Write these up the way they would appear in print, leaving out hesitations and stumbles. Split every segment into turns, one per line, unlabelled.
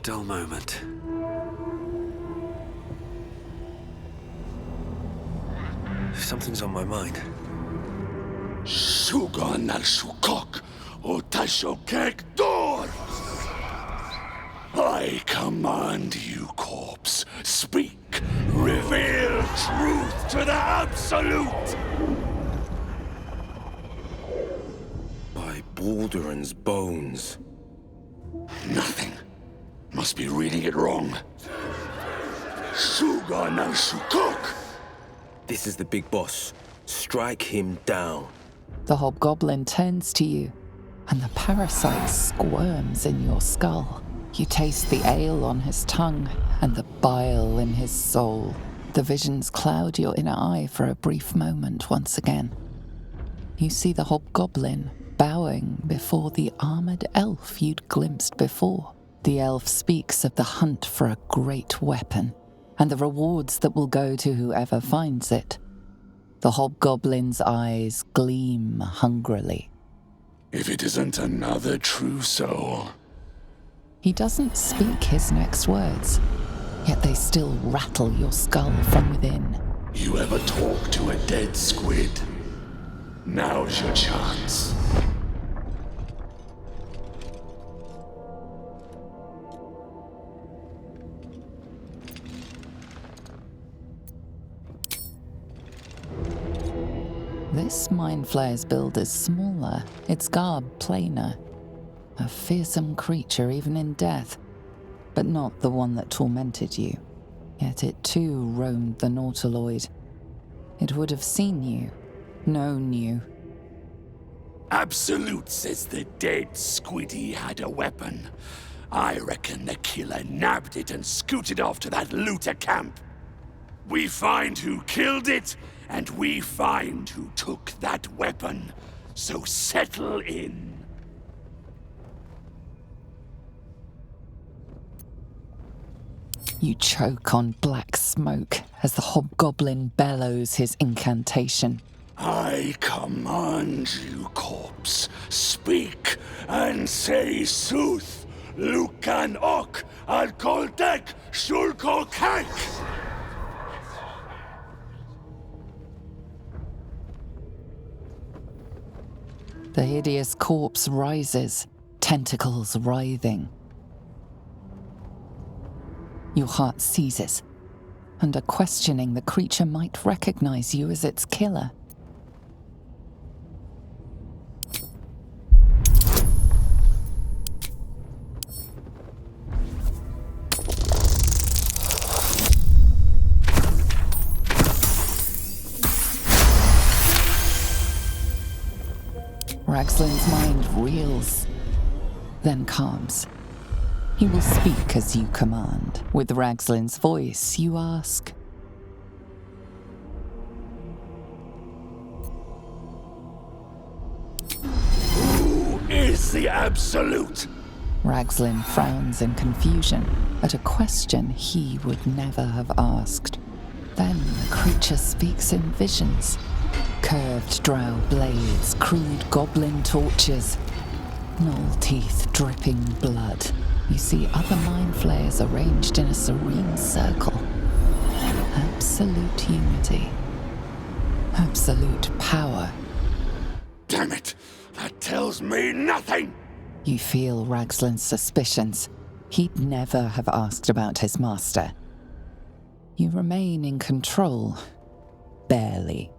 a dull moment. Something's on my mind.
Shugan al Shukok, Otashokek Dor! I command you, corpse. Speak. Reveal truth to the Absolute!
By Baldur's bones.
Nothing. Must be reading it wrong. Shugan al Shukok!
This is the big boss. Strike him down.
The hobgoblin turns to you, and the parasite squirms in your skull. You taste the ale on his tongue and the bile in his soul. The visions cloud your inner eye for a brief moment once again. You see the hobgoblin bowing before the armored elf you'd glimpsed before. The elf speaks of the hunt for a great weapon and the rewards that will go to whoever finds it. The hobgoblin's eyes gleam hungrily.
If it isn't another true soul.
He doesn't speak his next words, yet they still rattle your skull from within.
You ever talk to a dead squid? Now's your chance.
This Mind Flayer's build is smaller, its garb plainer. A fearsome creature even in death, but not the one that tormented you. Yet it too roamed the Nautiloid. It would have seen you, known you.
Absolute says the dead squiddy had a weapon. I reckon the killer nabbed it and scooted off to that looter camp. We find who killed it, and we find who took that weapon. So settle in.
You choke on black smoke as the hobgoblin bellows his incantation.
I command you, corpse. Speak and say sooth. Lucan ok al koldek shulkokek.
The hideous corpse rises, tentacles writhing. Your heart seizes. Under questioning, the creature might recognize you as its killer. Ragslin's mind reels, then calms. He will speak as you command. With Ragslin's voice, you ask,
Who is the Absolute?
Ragslin frowns in confusion at a question he would never have asked. Then the creature speaks in visions. Curved drow blades, crude goblin torches, gnoll teeth dripping blood. You see other mind flayers arranged in a serene circle. Absolute unity. Absolute power.
Damn it! That tells me nothing!
You feel Ragslin's suspicions. He'd never have asked about his master. You remain in control. Barely.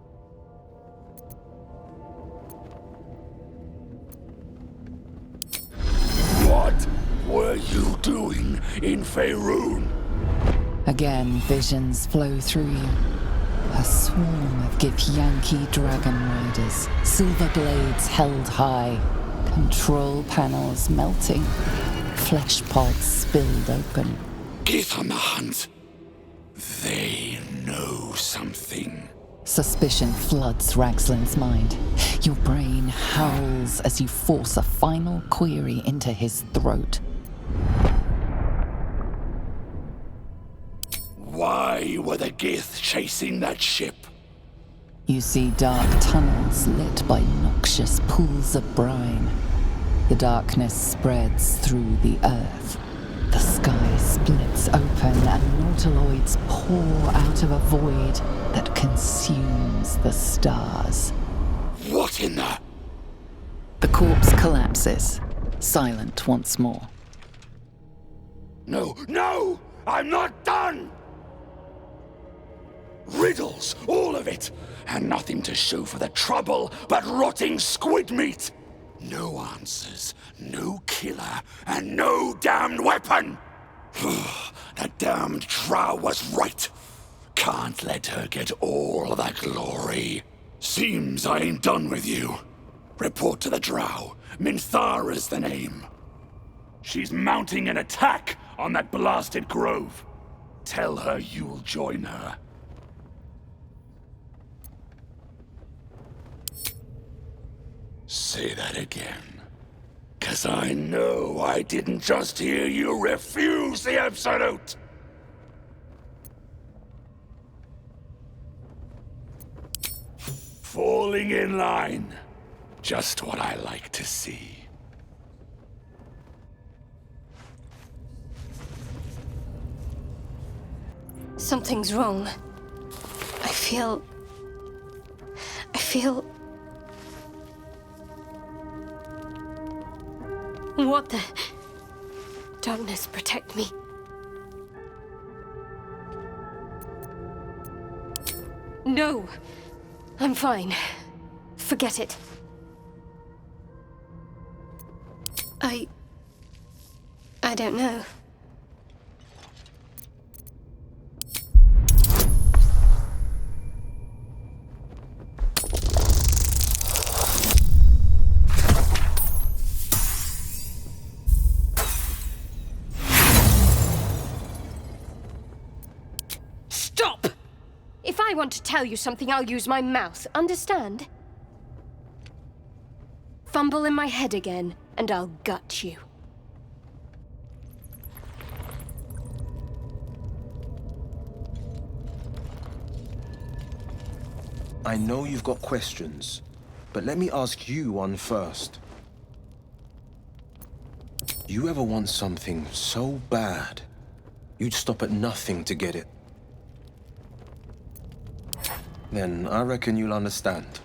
What were you doing in Faerun?
Again, visions flow through you. A swarm of Githyanki dragon riders, silver blades held high, control panels melting, flesh pods spilled open.
Get on the hunt. They know something.
Suspicion floods Ragslin's mind. Your brain howls as you force a final query into his throat.
Why were the Gith chasing that ship?
You see dark tunnels lit by noxious pools of brine. The darkness spreads through the earth. The sky splits open and nautiloids pour out of a void that consumes the stars.
What in the...
The corpse collapses, silent once more.
No, no! I'm not done! Riddles, all of it, and nothing to show for the trouble but rotting squid meat! No answers, no killer, and no damned weapon! The damned Drow was right. Can't let her get all the glory. Seems I ain't done with you. Report to the Drow. Minthara's the name. She's mounting an attack on that blasted grove. Tell her you'll join her. Say that again. 'Cause I know I didn't just hear you refuse the Absolute! Falling in line. Just what I like to see.
Something's wrong. I feel... What the... Darkness, protect me. No! I'm fine. Forget it. I don't know. Stop! If I want to tell you something, I'll use my mouth. Understand? Fumble in my head again, and I'll gut you.
I know you've got questions, but let me ask you one first. You ever want something so bad, you'd stop at nothing to get it? Then I reckon you'll understand.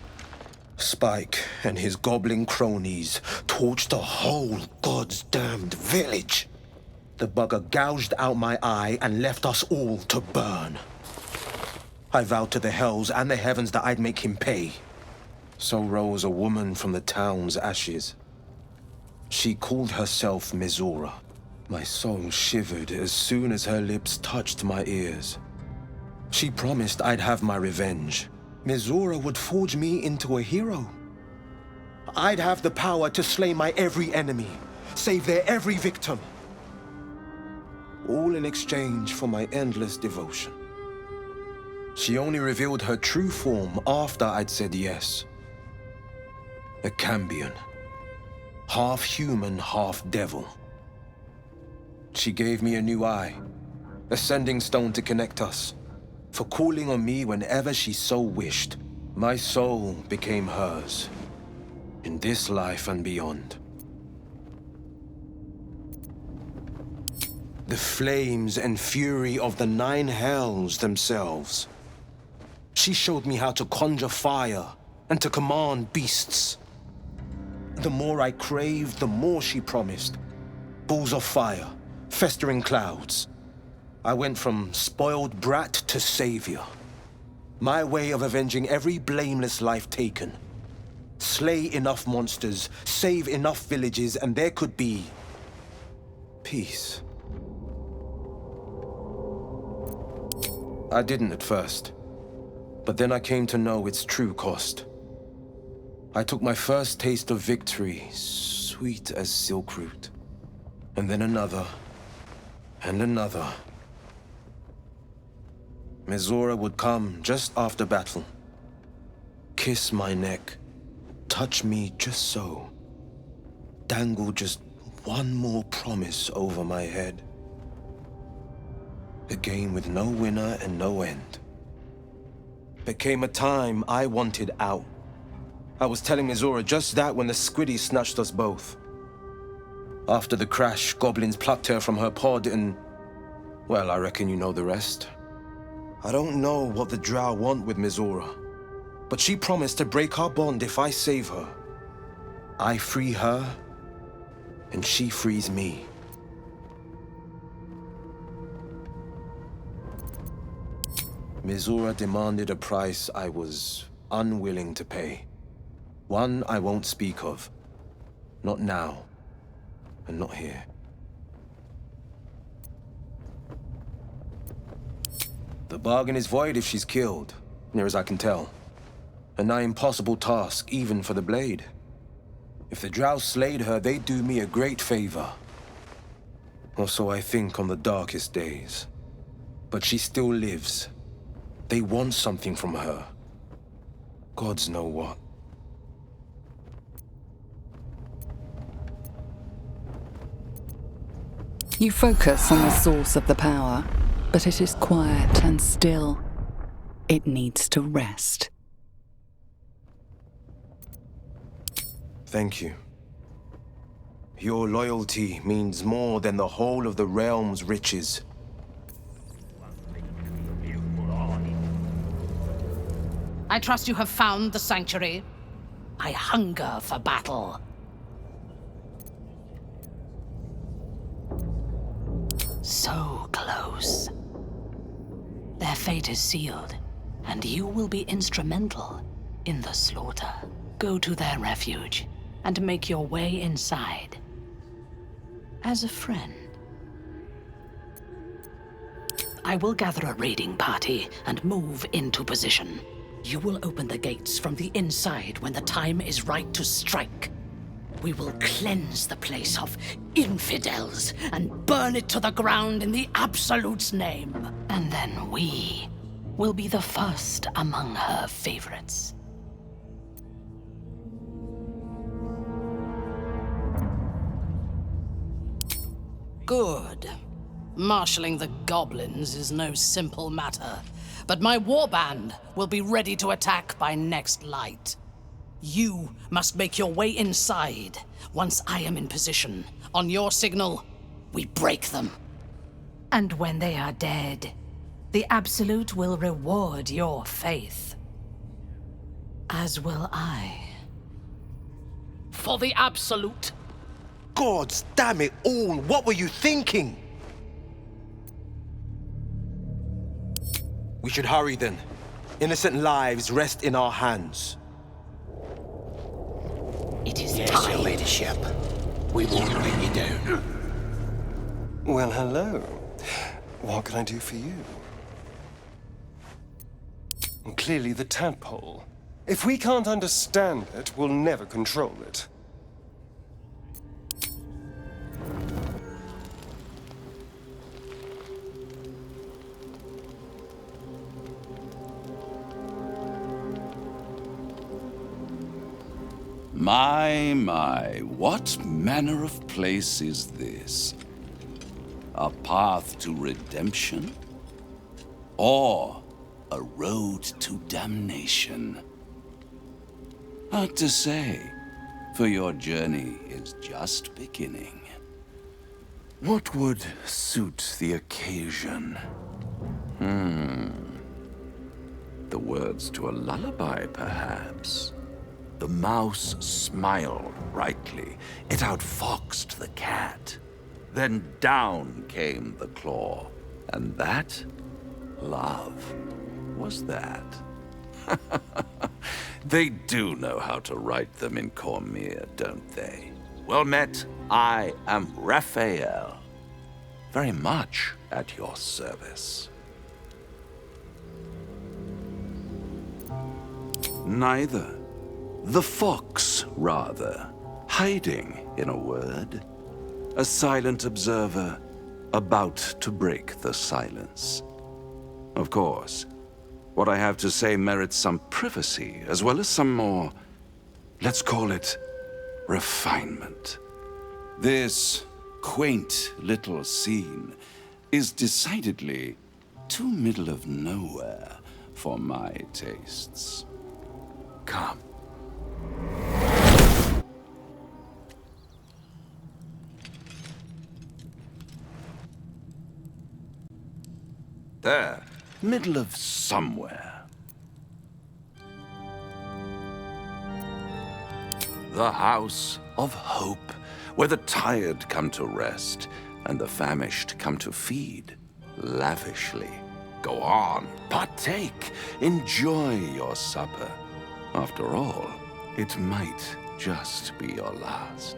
Spike and his goblin cronies torched the whole god's damned village. The bugger gouged out my eye and left us all to burn. I vowed to the hells and the heavens that I'd make him pay. So rose a woman from the town's ashes. She called herself Mizora. My soul shivered as soon as her lips touched my ears. She promised I'd have my revenge. Mizora would forge me into a hero. I'd have the power to slay my every enemy, save their every victim. All in exchange for my endless devotion. She only revealed her true form after I'd said yes. A Cambion. Half human, half devil. She gave me a new eye, a sending stone to connect us, for calling on me whenever she so wished. My soul became hers, in this life and beyond. The flames and fury of the 9 hells themselves. She showed me how to conjure fire and to command beasts. The more I craved, the more she promised. Balls of fire, festering clouds. I went from spoiled brat to savior. My way of avenging every blameless life taken. Slay enough monsters, save enough villages, and there could be peace. I didn't at first, but then I came to know its true cost. I took my first taste of victory, sweet as silkroot, and then another, and another. Mizora would come just after battle, kiss my neck, touch me just so, dangle just one more promise over my head. A game with no winner and no end. There came a time I wanted out. I was telling Mizora just that when the squiddies snatched us both. After the crash, goblins plucked her from her pod and... well, I reckon you know the rest. I don't know what the Drow want with Mizora, but she promised to break our bond if I save her. I free her, and she frees me. Mizora demanded a price I was unwilling to pay. One I won't speak of. Not now, and not here. The bargain is void if she's killed, near as I can tell. A nigh impossible task, even for the blade. If the Drow slayed her, they'd do me a great favor. Or so I think on the darkest days. But she still lives. They want something from her. Gods know what.
You focus on the source of the power, but it is quiet and still. It needs to rest.
Thank you. Your loyalty means more than the whole of the realm's riches.
I trust you have found the sanctuary. I hunger for battle. So close. Their fate is sealed, and you will be instrumental in the slaughter. Go to their refuge and make your way inside. As a friend. I will gather a raiding party and move into position. You will open the gates from the inside when the time is right to strike. We will cleanse the place of infidels and burn it to the ground in the Absolute's name. And then we will be the first among her favorites. Good. Marshalling the goblins is no simple matter, but my warband will be ready to attack by next light. You must make your way inside. Once I am in position, on your signal, we break them. And when they are dead, the Absolute will reward your faith. As will I. For the Absolute.
Gods damn it all, what were you thinking? We should hurry then. Innocent lives rest in our hands.
It is
Yes,
time.
your ladyship. We won't bring you down.
Well, hello. What can I do for you? Clearly the tadpole. If we can't understand it, we'll never control it.
My, what manner of place is this? A path to redemption? Or a road to damnation? Hard to say, for your journey is just beginning. What would suit the occasion? The words to a lullaby, perhaps? The mouse smiled brightly. It outfoxed the cat. Then down came the claw. And that, love, was that. They do know how to write them in Cormyr, don't they? Well met, I am Raphael. Very much at your service. Neither. The fox, rather. Hiding, in a word. A silent observer, about to break the silence. Of course, what I have to say merits some privacy, as well as some more, let's call it, refinement. This quaint little scene is decidedly too middle of nowhere for my tastes. Come. There, middle of somewhere. The House of Hope, where the tired come to rest and the famished come to feed lavishly. Go on, partake, enjoy your supper. After all, it might just be your last.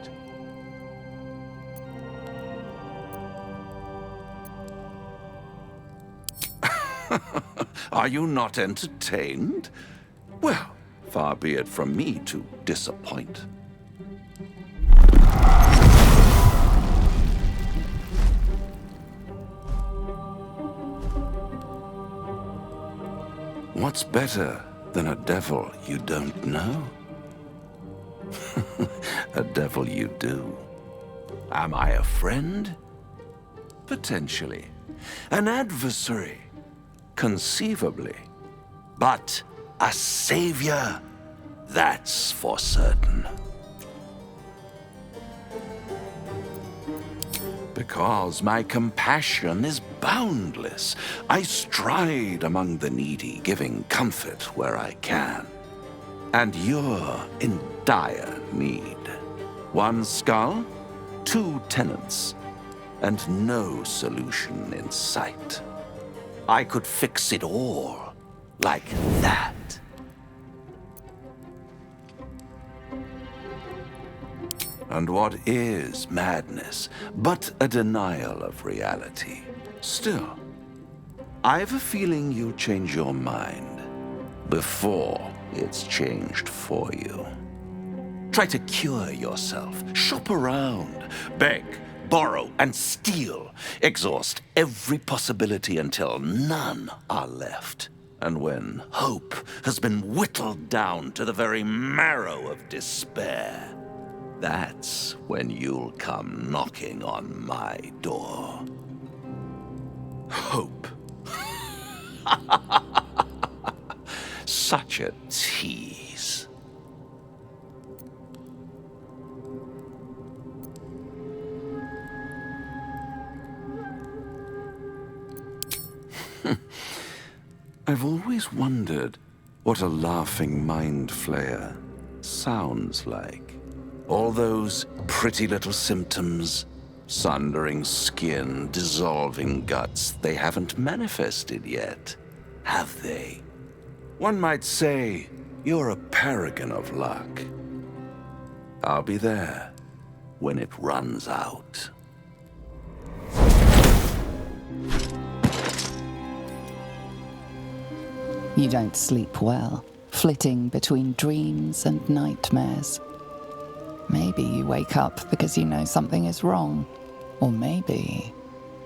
Are you not entertained? Well, far be it from me to disappoint. What's better than a devil you don't know? A devil you do. Am I a friend? Potentially. An adversary? Conceivably. But a savior? That's for certain. Because my compassion is boundless. I stride among the needy, giving comfort where I can. And you're in dire need. One skull, 2 tenants, and no solution in sight. I could fix it all, like that. And what is madness but a denial of reality? Still, I've a feeling you'll change your mind before it's changed for you. Try to cure yourself, shop around, beg, borrow, and steal. Exhaust every possibility until none are left. And when hope has been whittled down to the very marrow of despair, that's when you'll come knocking on my door. Hope. Such a tease. I've always wondered what a laughing mind flayer sounds like. All those pretty little symptoms, sundering skin, dissolving guts, they haven't manifested yet, have they? One might say you're a paragon of luck. I'll be there when it runs out.
You don't sleep well, flitting between dreams and nightmares. Maybe you wake up because you know something is wrong. Or maybe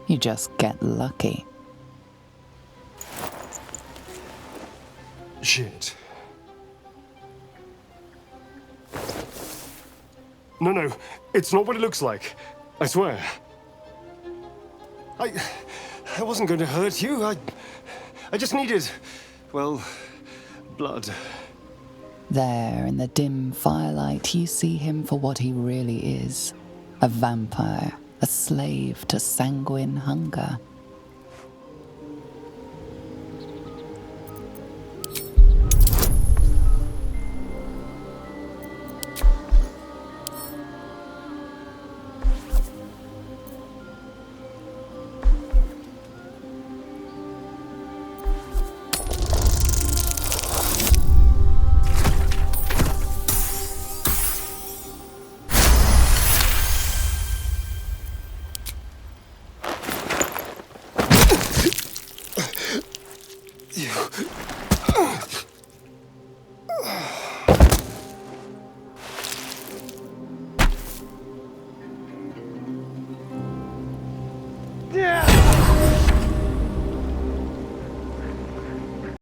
you just get lucky.
Shit. No, it's not what it looks like. I swear. I wasn't going to hurt you. I just needed, well, blood.
There, in the dim firelight, you see him for what he really is. A vampire, a slave to sanguine hunger.